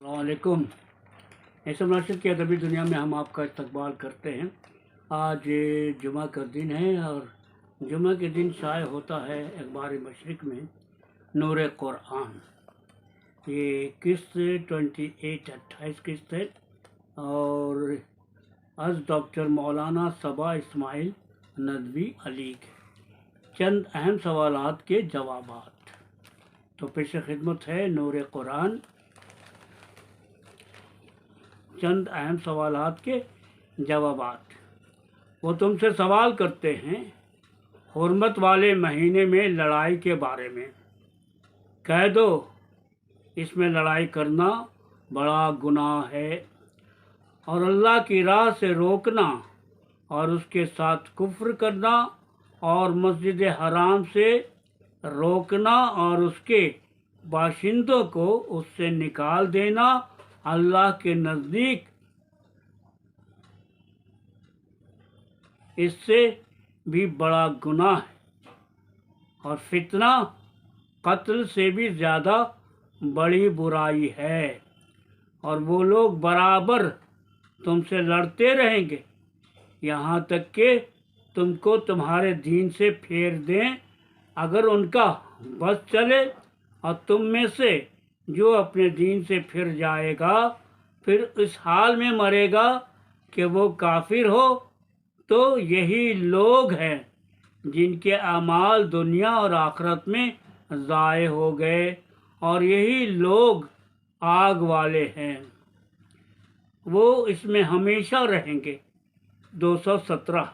वालेकुम। ऐसे नाशिद की अदबी दुनिया में हम आपका इस्तकबाल करते हैं। आज जुमा का दिन है और जुमा के दिन शाये होता है अखबार मशरिक में नूर कुरान। ये किस्त 28 किस्त है और आज डॉक्टर मौलाना सबा इस्माइल नदवी अली के चंद अहम सवालात के जवाबात। तो पेश खिदमत है नूर कुरान, चंद अहम सवालात के जवाबात। वो तुमसे सवाल करते हैं हुर्मत वाले महीने में लड़ाई के बारे में। कह दो इसमें लड़ाई करना बड़ा गुनाह है और अल्लाह की राह से रोकना और उसके साथ कुफ्र करना और मस्जिद हराम से रोकना और उसके बाशिंदों को उससे निकाल देना अल्लाह के नज़दीक इससे भी बड़ा गुनाह है और फितना कत्ल से भी ज़्यादा बड़ी बुराई है। और वो लोग बराबर तुमसे लड़ते रहेंगे यहाँ तक कि तुमको तुम्हारे दीन से फेर दें। अगर उनका बस चले और तुम में से जो अपने दीन से फिर जाएगा फिर इस हाल में मरेगा कि वो काफिर हो, तो यही लोग हैं जिनके अमाल दुनिया और आखिरत में ज़ाये हो गए और यही लोग आग वाले हैं, वो इसमें हमेशा रहेंगे। 217।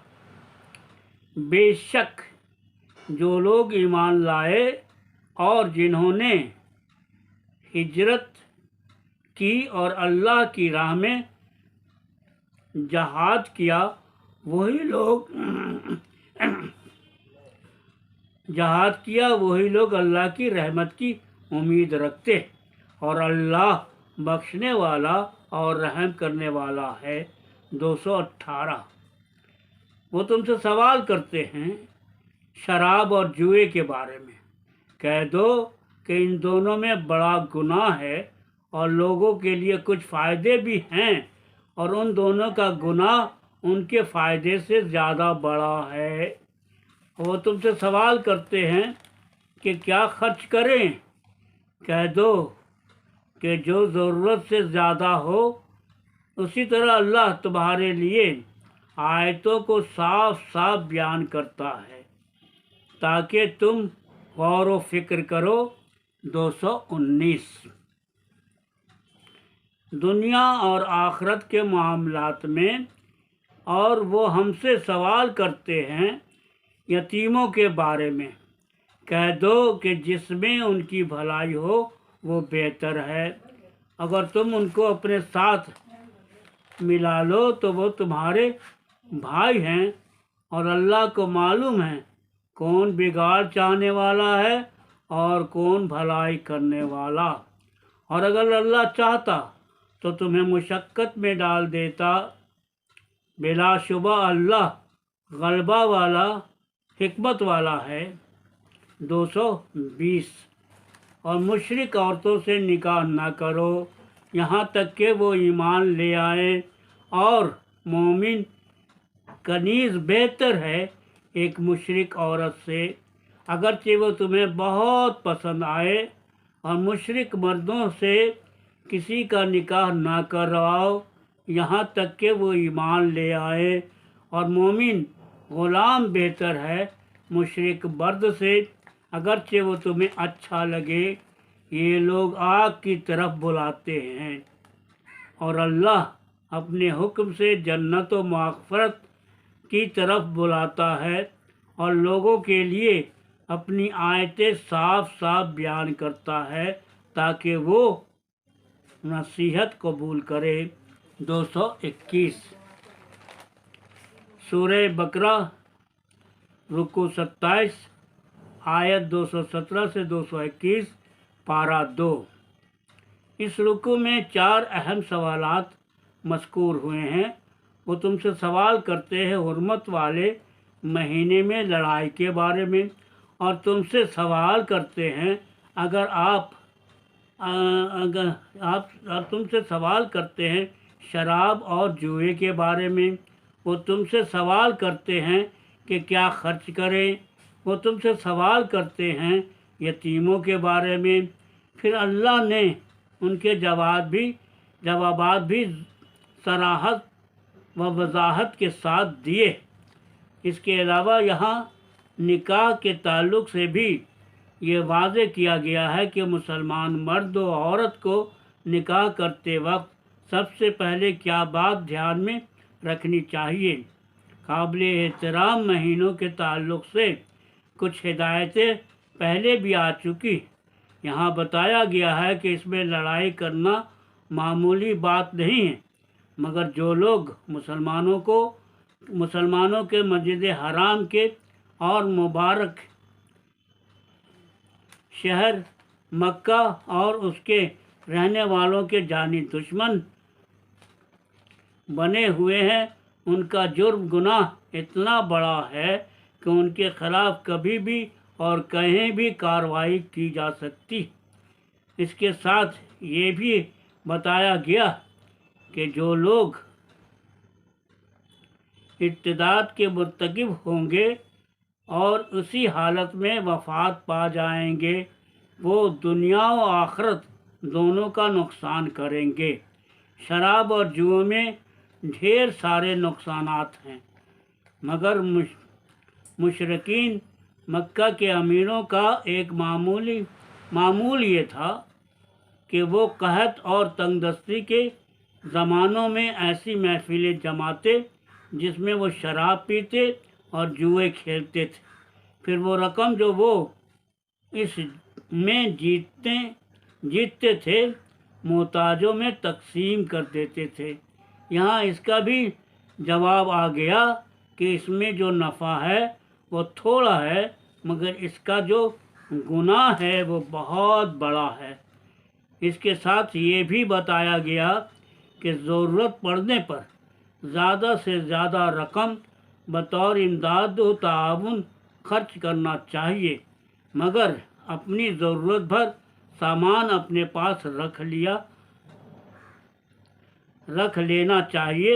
बेशक जो लोग ईमान लाए और जिन्होंने हिजरत की और अल्लाह की राह में जहाद किया वही लोग अल्लाह की रहमत की उम्मीद रखते और अल्लाह बख्शने वाला और रहम करने वाला है। 218। वो तुमसे सवाल करते हैं शराब और जुए के बारे में। कह दो कि इन दोनों में बड़ा गुनाह है और लोगों के लिए कुछ फ़ायदे भी हैं और उन दोनों का गुनाह उनके फ़ायदे से ज़्यादा बड़ा है। वो तुमसे सवाल करते हैं कि क्या खर्च करें। कह दो कि जो ज़रूरत से ज़्यादा हो। उसी तरह अल्लाह तुम्हारे लिए आयतों को साफ साफ बयान करता है ताकि तुम गौर व फिक्र करो। 219। दुनिया और आखिरत के मामलात में और वो हमसे सवाल करते हैं यतीमों के बारे में। कह दो कि जिसमें उनकी भलाई हो वो बेहतर है। अगर तुम उनको अपने साथ मिला लो तो वो तुम्हारे भाई हैं और अल्लाह को मालूम है कौन बिगाड़ चाहने वाला है और कौन भलाई करने वाला। और अगर अल्लाह चाहता तो तुम्हें मुशक्क़त में डाल देता। बिलाशुबा अल्लाह गलबा वाला हिकमत वाला है। 220। और मुशरिक औरतों से निकाह न करो यहाँ तक कि वो ईमान ले आए और मोमिन कनीज़ बेहतर है एक मुशरिक औरत से, अगरचे वो तुम्हें बहुत पसंद आए। और मुशरिक मर्दों से किसी का निकाह ना करवाओ यहाँ तक कि वो ईमान ले आए। और मोमिन ग़ुलाम बेहतर है मुशरिक मर्द से, अगरचे वो तुम्हें अच्छा लगे। ये लोग आग की तरफ बुलाते हैं और अल्लाह अपने हुक्म से जन्नत व मग़फ़िरत की तरफ बुलाता है और लोगों के लिए अपनी आयतें साफ साफ बयान करता है ताकि वो नसीहत कबूल करे। 221। सूरह बकरा रुकू 27 आयत 217 से 221 पारा 2। इस रुकू में 4 अहम सवालात मज़कूर हुए हैं। वो तुमसे सवाल करते हैं हुर्मत वाले महीने में लड़ाई के बारे में और तुमसे सवाल करते हैं अगर आप اگر آپ تم سے سوال کرتے ہیں شراب اور جوئے کے بارے میں، وہ تم سے سوال کرتے ہیں کہ کیا خرچ کریں، وہ تم سے سوال کرتے ہیں یتیموں کے بارے میں۔ پھر اللہ نے ان کے جوابات بھی صراحت و وضاحت کے ساتھ دیے۔ اس کے علاوہ یہاں نکاح کے تعلق سے بھی یہ واضح کیا گیا ہے کہ مسلمان مرد و عورت کو نکاح کرتے وقت سب سے پہلے کیا بات دھیان میں رکھنی چاہیے۔ قابل احترام مہینوں کے تعلق سے کچھ ہدایتیں پہلے بھی آ چکی۔ یہاں بتایا گیا ہے کہ اس میں لڑائی کرنا معمولی بات نہیں ہے، مگر جو لوگ مسلمانوں کے مسجد حرام کے اور مبارک شہر مکہ اور اس کے رہنے والوں کے جانی دشمن بنے ہوئے ہیں، ان کا جرم گناہ اتنا بڑا ہے کہ ان کے خلاف کبھی بھی اور کہیں بھی کارروائی کی جا سکتی۔ اس کے ساتھ یہ بھی بتایا گیا کہ جو لوگ ارتداد کے مرتکب ہوں گے اور اسی حالت میں وفات پا جائیں گے، وہ دنیا و آخرت دونوں کا نقصان کریں گے۔ شراب اور جوئے میں ڈھیر سارے نقصانات ہیں، مگر مشرکین مکہ کے امیروں کا ایک معمول یہ تھا کہ وہ قحط اور تنگ دستی کے زمانوں میں ایسی محفلیں جماتے جس میں وہ شراب پیتے اور جوئے کھیلتے تھے، پھر وہ رقم جو وہ اس میں جیتتے تھے محتاجوں میں تقسیم کر دیتے تھے۔ یہاں اس کا بھی جواب آ گیا کہ اس میں جو نفع ہے وہ تھوڑا ہے، مگر اس کا جو گناہ ہے وہ بہت بڑا ہے۔ اس کے ساتھ یہ بھی بتایا گیا کہ ضرورت پڑنے پر زیادہ سے زیادہ رقم بطور امداد و تعاون خرچ کرنا چاہیے، مگر اپنی ضرورت بھر سامان اپنے پاس رکھ لینا چاہیے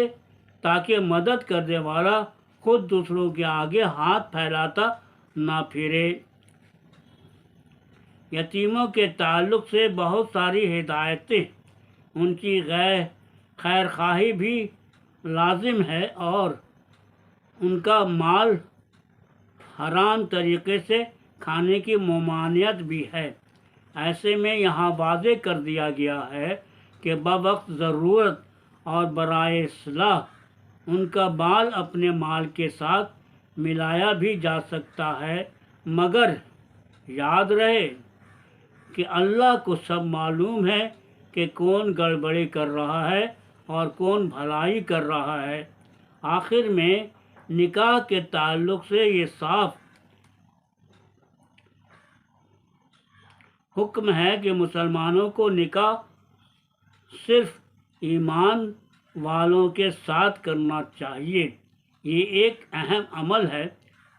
تاکہ مدد کرنے والا خود دوسروں کے آگے ہاتھ پھیلاتا نہ پھرے۔ یتیموں کے تعلق سے بہت ساری ہدایتیں، ان کی خیر خواہی بھی لازم ہے اور ان کا مال حرام طریقے سے کھانے کی ممانعت بھی ہے۔ ایسے میں یہاں واضح کر دیا گیا ہے کہ بوقت ضرورت اور برائے اصلاح ان کا مال اپنے مال کے ساتھ ملایا بھی جا سکتا ہے، مگر یاد رہے کہ اللہ کو سب معلوم ہے کہ کون گڑبڑی کر رہا ہے اور کون بھلائی کر رہا ہے۔ آخر میں نکاح کے تعلق سے یہ صاف حکم ہے کہ مسلمانوں کو نکاح صرف ایمان والوں کے ساتھ کرنا چاہیے۔ یہ ایک اہم عمل ہے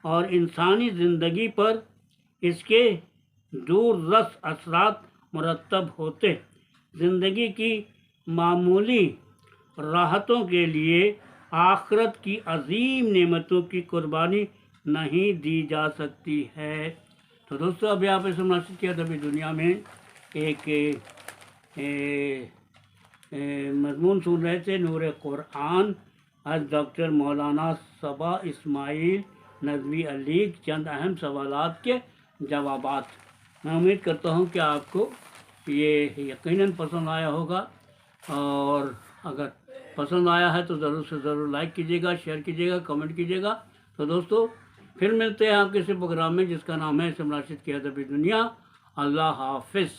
اور انسانی زندگی پر اس کے دور رس اثرات مرتب ہوتے۔ زندگی کی معمولی راحتوں کے لیے آخرت کی عظیم نعمتوں کی قربانی نہیں دی جا سکتی ہے۔ تو دوستو، ابھی آپ نے سماجت کیا ابھی دنیا میں ایک مضمون سن رہے تھے نور قرآن از ڈاکٹر مولانا صبا اسماعیل ندوی علی، چند اہم سوالات کے جوابات۔ میں امید کرتا ہوں کہ آپ کو یہ یقیناً پسند آیا ہوگا، اور اگر پسند آیا ہے تو ضرور سے ضرور لائک کیجیے گا، شیئر کیجیے گا، کمنٹ کیجیے گا۔ تو دوستو، پھر ملتے ہیں آپ کسی پروگرام میں جس کا نام ہے اسلام راشد کی ادبی دنیا۔ اللہ حافظ۔